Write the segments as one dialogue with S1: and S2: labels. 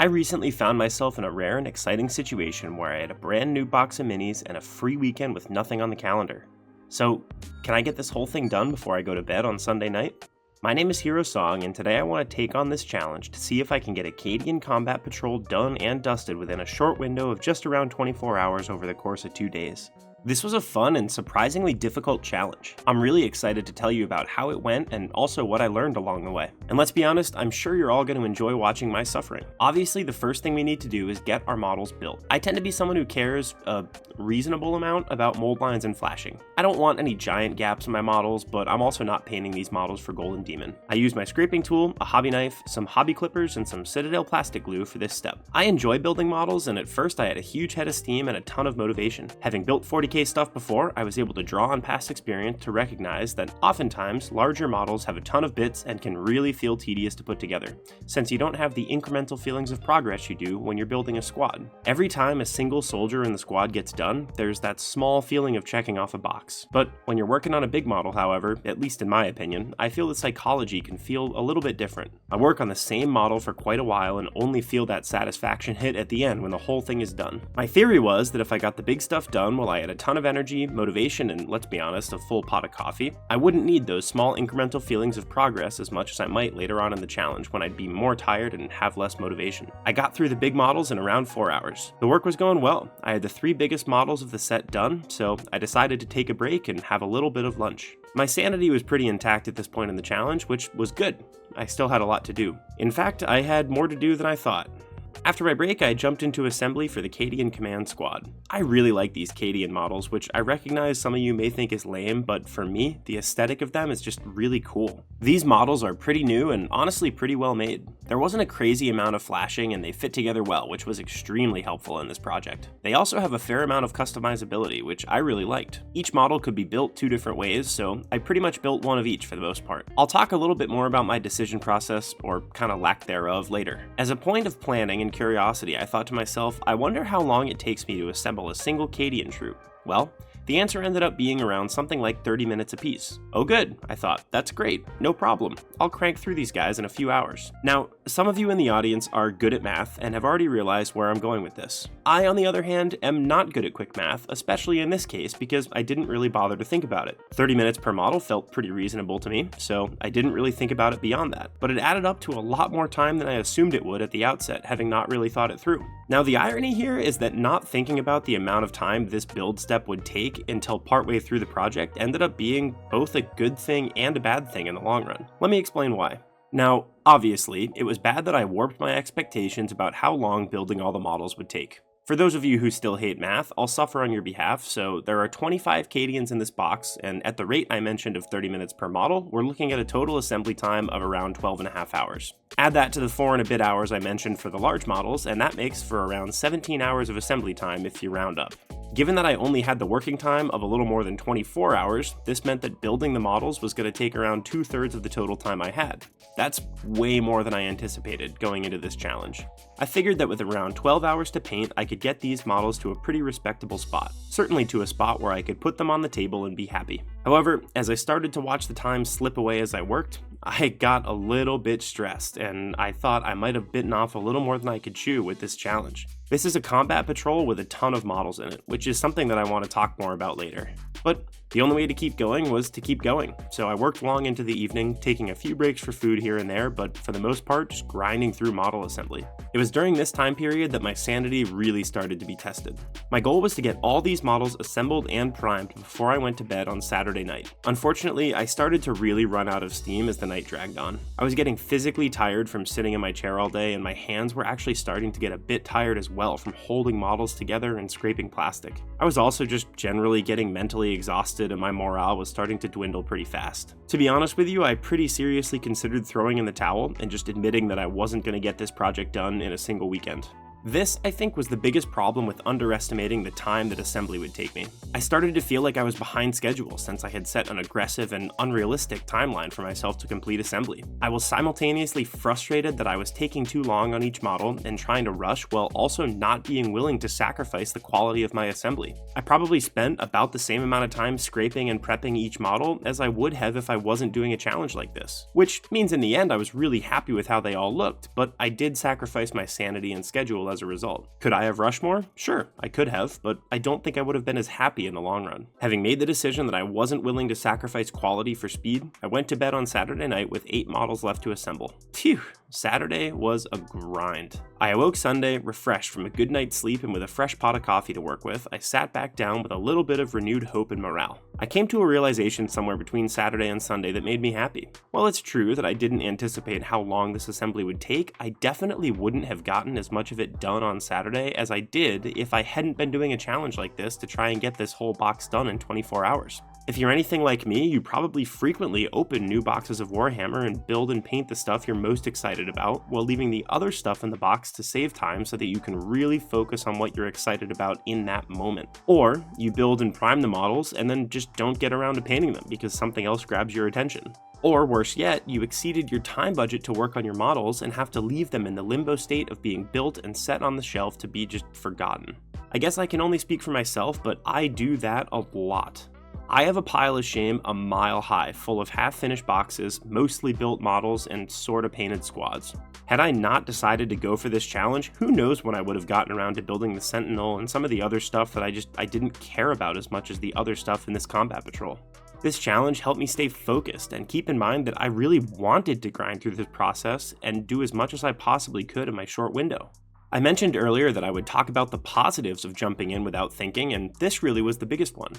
S1: I recently found myself in a rare and exciting situation where I had a brand new box of minis and a free weekend with nothing on the calendar. So, can I get this whole thing done before I go to bed on Sunday night? My name is Hero Song, and today I want to take on this challenge to see if I can get Acadian Combat Patrol done and dusted within a short window of just around 24 hours over the course of 2 days. This was a fun and surprisingly difficult challenge. I'm really excited to tell you about how it went and also what I learned along the way. And let's be honest, I'm sure you're all going to enjoy watching my suffering. Obviously, the first thing we need to do is get our models built. I tend to be someone who cares a reasonable amount about mold lines and flashing. I don't want any giant gaps in my models, but I'm also not painting these models for Golden Demon. I use my scraping tool, a hobby knife, some hobby clippers, and some Citadel plastic glue for this step. I enjoy building models, and at first I had a huge head of steam and a ton of motivation. Having built 40k stuff before, I was able to draw on past experience to recognize that oftentimes larger models have a ton of bits and can really feel tedious to put together, since you don't have the incremental feelings of progress you do when you're building a squad. Every time a single soldier in the squad gets done, there's that small feeling of checking off a box. But when you're working on a big model, however, at least in my opinion, I feel the psychology can feel a little bit different. I work on the same model for quite a while and only feel that satisfaction hit at the end when the whole thing is done. My theory was that if I got the big stuff done while I had a ton of energy, motivation, and let's be honest, a full pot of coffee, I wouldn't need those small incremental feelings of progress as much as I might later on in the challenge when I'd be more tired and have less motivation. I got through the big models in around 4 hours. The work was going well. I had the 3 biggest models of the set done, so I decided to take a break and have a little bit of lunch. My sanity was pretty intact at this point in the challenge, which was good. I still had a lot to do. In fact, I had more to do than I thought. After my break, I jumped into assembly for the Cadian Command Squad. I really like these Cadian models, which I recognize some of you may think is lame, but for me, the aesthetic of them is just really cool. These models are pretty new and honestly pretty well made. There wasn't a crazy amount of flashing and they fit together well, which was extremely helpful in this project. They also have a fair amount of customizability, which I really liked. Each model could be built 2 different ways, so I pretty much built one of each for the most part. I'll talk a little bit more about my decision process, or kind of lack thereof, later. As a point of planning and curiosity, I thought to myself, I wonder how long it takes me to assemble a single Cadian troop. Well, the answer ended up being around something like 30 minutes apiece. Oh good, I thought, that's great, no problem. I'll crank through these guys in a few hours. Now, some of you in the audience are good at math and have already realized where I'm going with this. I, on the other hand, am not good at quick math, especially in this case because I didn't really bother to think about it. 30 minutes per model felt pretty reasonable to me, so I didn't really think about it beyond that. But it added up to a lot more time than I assumed it would at the outset, having not really thought it through. Now, the irony here is that not thinking about the amount of time this build step would take until partway through the project ended up being both a good thing and a bad thing in the long run. Let me explain why. Now, obviously, it was bad that I warped my expectations about how long building all the models would take. For those of you who still hate math, I'll suffer on your behalf, so there are 25 Cadians in this box, and at the rate I mentioned of 30 minutes per model, we're looking at a total assembly time of around 12.5 hours. Add that to the 4 and a bit hours I mentioned for the large models, and that makes for around 17 hours of assembly time if you round up. Given that I only had the working time of a little more than 24 hours, this meant that building the models was going to take around 2/3 of the total time I had. That's way more than I anticipated going into this challenge. I figured that with around 12 hours to paint, I could get these models to a pretty respectable spot. Certainly to a spot where I could put them on the table and be happy. However, as I started to watch the time slip away as I worked, I got a little bit stressed, and I thought I might have bitten off a little more than I could chew with this challenge. This is a combat patrol with a ton of models in it, which is something that I want to talk more about later. But the only way to keep going was to keep going, so I worked long into the evening, taking a few breaks for food here and there, but for the most part, just grinding through model assembly. It was during this time period that my sanity really started to be tested. My goal was to get all these models assembled and primed before I went to bed on Saturday night. Unfortunately, I started to really run out of steam as the night dragged on. I was getting physically tired from sitting in my chair all day, and my hands were actually starting to get a bit tired as well from holding models together and scraping plastic. I was also just generally getting mentally exhausted, and my morale was starting to dwindle pretty fast. To be honest with you, I pretty seriously considered throwing in the towel and just admitting that I wasn't going to get this project done in a single weekend. This, I think, was the biggest problem with underestimating the time that assembly would take me. I started to feel like I was behind schedule since I had set an aggressive and unrealistic timeline for myself to complete assembly. I was simultaneously frustrated that I was taking too long on each model and trying to rush while also not being willing to sacrifice the quality of my assembly. I probably spent about the same amount of time scraping and prepping each model as I would have if I wasn't doing a challenge like this, which means in the end I was really happy with how they all looked, but I did sacrifice my sanity and schedule as a result. Could I have rushed more? Sure, I could have, but I don't think I would have been as happy in the long run. Having made the decision that I wasn't willing to sacrifice quality for speed, I went to bed on Saturday night with 8 models left to assemble. Phew, Saturday was a grind. I awoke Sunday refreshed from a good night's sleep, and with a fresh pot of coffee to work with, I sat back down with a little bit of renewed hope and morale. I came to a realization somewhere between Saturday and Sunday that made me happy. While it's true that I didn't anticipate how long this assembly would take, I definitely wouldn't have gotten as much of it done on Saturday as I did if I hadn't been doing a challenge like this to try and get this whole box done in 24 hours. If you're anything like me, you probably frequently open new boxes of Warhammer and build and paint the stuff you're most excited about, while leaving the other stuff in the box to save time so that you can really focus on what you're excited about in that moment. Or you build and prime the models and then just don't get around to painting them because something else grabs your attention. Or worse yet, you exceeded your time budget to work on your models and have to leave them in the limbo state of being built and set on the shelf to be just forgotten. I guess I can only speak for myself, but I do that a lot. I have a pile of shame a mile high full of half-finished boxes, mostly built models, and sorta painted squads. Had I not decided to go for this challenge, who knows when I would have gotten around to building the Sentinel and some of the other stuff that I didn't care about as much as the other stuff in this combat patrol. This challenge helped me stay focused and keep in mind that I really wanted to grind through this process and do as much as I possibly could in my short window. I mentioned earlier that I would talk about the positives of jumping in without thinking, and this really was the biggest one.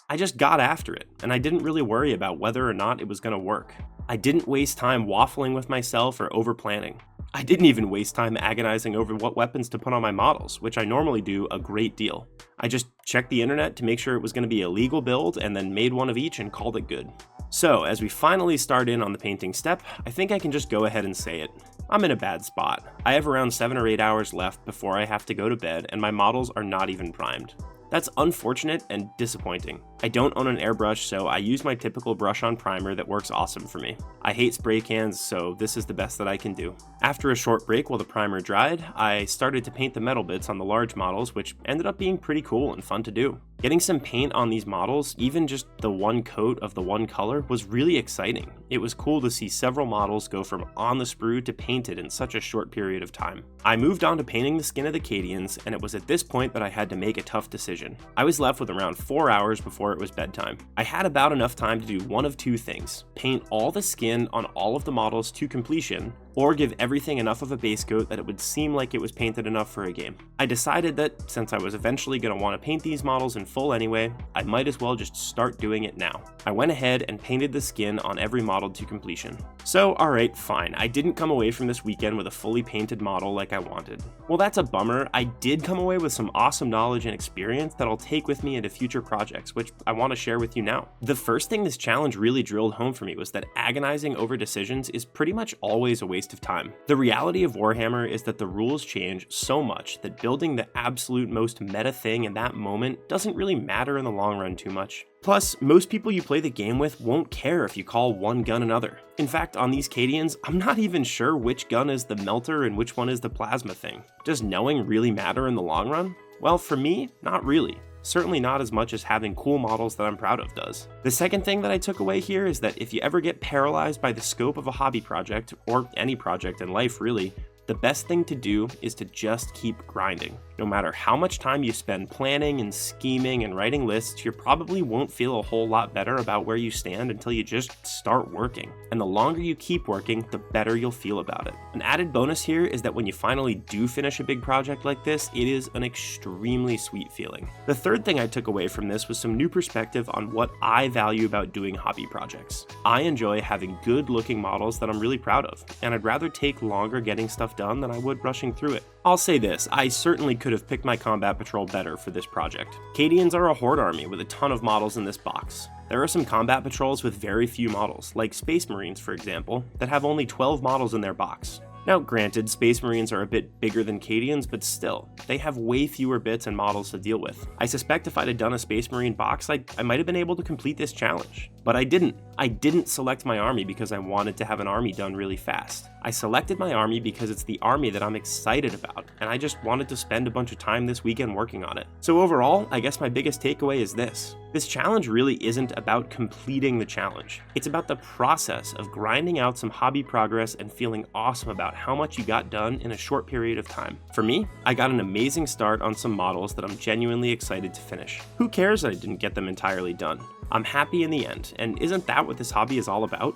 S1: I just got after it, and I didn't really worry about whether or not it was going to work. I didn't waste time waffling with myself or over-planning. I didn't even waste time agonizing over what weapons to put on my models, which I normally do a great deal. I just checked the internet to make sure it was going to be a legal build and then made one of each and called it good. So, as we finally start in on the painting step, I think I can just go ahead and say it. I'm in a bad spot. I have around 7 or 8 hours left before I have to go to bed, and my models are not even primed. That's unfortunate and disappointing. I don't own an airbrush, so I use my typical brush-on primer that works awesome for me. I hate spray cans, so this is the best that I can do. After a short break while the primer dried, I started to paint the metal bits on the large models, which ended up being pretty cool and fun to do. Getting some paint on these models, even just the one coat of the one color, was really exciting. It was cool to see several models go from on the sprue to painted in such a short period of time. I moved on to painting the skin of the Cadians, and it was at this point that I had to make a tough decision. I was left with around 4 hours before it was bedtime. I had about enough time to do one of two things: paint all the skin on all of the models to completion, or give everything enough of a base coat that it would seem like it was painted enough for a game. I decided that since I was eventually going to want to paint these models in full anyway, I might as well just start doing it now. I went ahead and painted the skin on every model to completion. So, alright, fine, I didn't come away from this weekend with a fully painted model like I wanted. Well, that's a bummer. I did come away with some awesome knowledge and experience that I'll take with me into future projects, which I want to share with you now. The first thing this challenge really drilled home for me was that agonizing over decisions is pretty much always a waste of time. The reality of Warhammer is that the rules change so much that building the absolute most meta thing in that moment doesn't really matter in the long run too much. Plus, most people you play the game with won't care if you call one gun another. In fact, on these Cadians, I'm not even sure which gun is the melter and which one is the plasma thing. Does knowing really matter in the long run? Well, for me, not really. Certainly not as much as having cool models that I'm proud of does. The second thing that I took away here is that if you ever get paralyzed by the scope of a hobby project, or any project in life really, the best thing to do is to just keep grinding. No matter how much time you spend planning and scheming and writing lists, you probably won't feel a whole lot better about where you stand until you just start working. And the longer you keep working, the better you'll feel about it. An added bonus here is that when you finally do finish a big project like this, it is an extremely sweet feeling. The third thing I took away from this was some new perspective on what I value about doing hobby projects. I enjoy having good looking models that I'm really proud of, and I'd rather take longer getting stuff done than I would rushing through it. I'll say this, I certainly could have picked my combat patrol better for this project. Cadians are a horde army with a ton of models in this box. There are some combat patrols with very few models, like Space Marines for example, that have only 12 models in their box. Now granted, Space Marines are a bit bigger than Cadians, but still, they have way fewer bits and models to deal with. I suspect if I'd have done a Space Marine box, I might have been able to complete this challenge. But I didn't. I didn't select my army because I wanted to have an army done really fast. I selected my army because it's the army that I'm excited about, and I just wanted to spend a bunch of time this weekend working on it. So overall, I guess my biggest takeaway is this. This challenge really isn't about completing the challenge. It's about the process of grinding out some hobby progress and feeling awesome about how much you got done in a short period of time. For me, I got an amazing start on some models that I'm genuinely excited to finish. Who cares that I didn't get them entirely done? I'm happy in the end, and isn't that what this hobby is all about?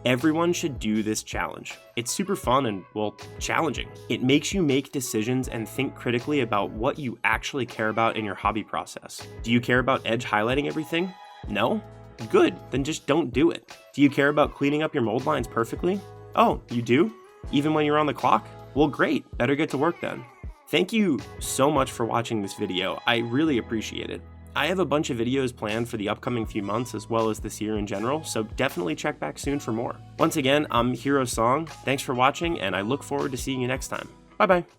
S1: Everyone should do this challenge. It's super fun and, well, challenging. It makes you make decisions and think critically about what you actually care about in your hobby process. Do you care about edge highlighting everything? No? Good, then just don't do it. Do you care about cleaning up your mold lines perfectly? Oh, you do? Even when you're on the clock? Well, great, better get to work then. Thank you so much for watching this video. I really appreciate it. I have a bunch of videos planned for the upcoming few months as well as this year in general, so definitely check back soon for more. Once again, I'm Hero Song. Thanks for watching, and I look forward to seeing you next time. Bye bye.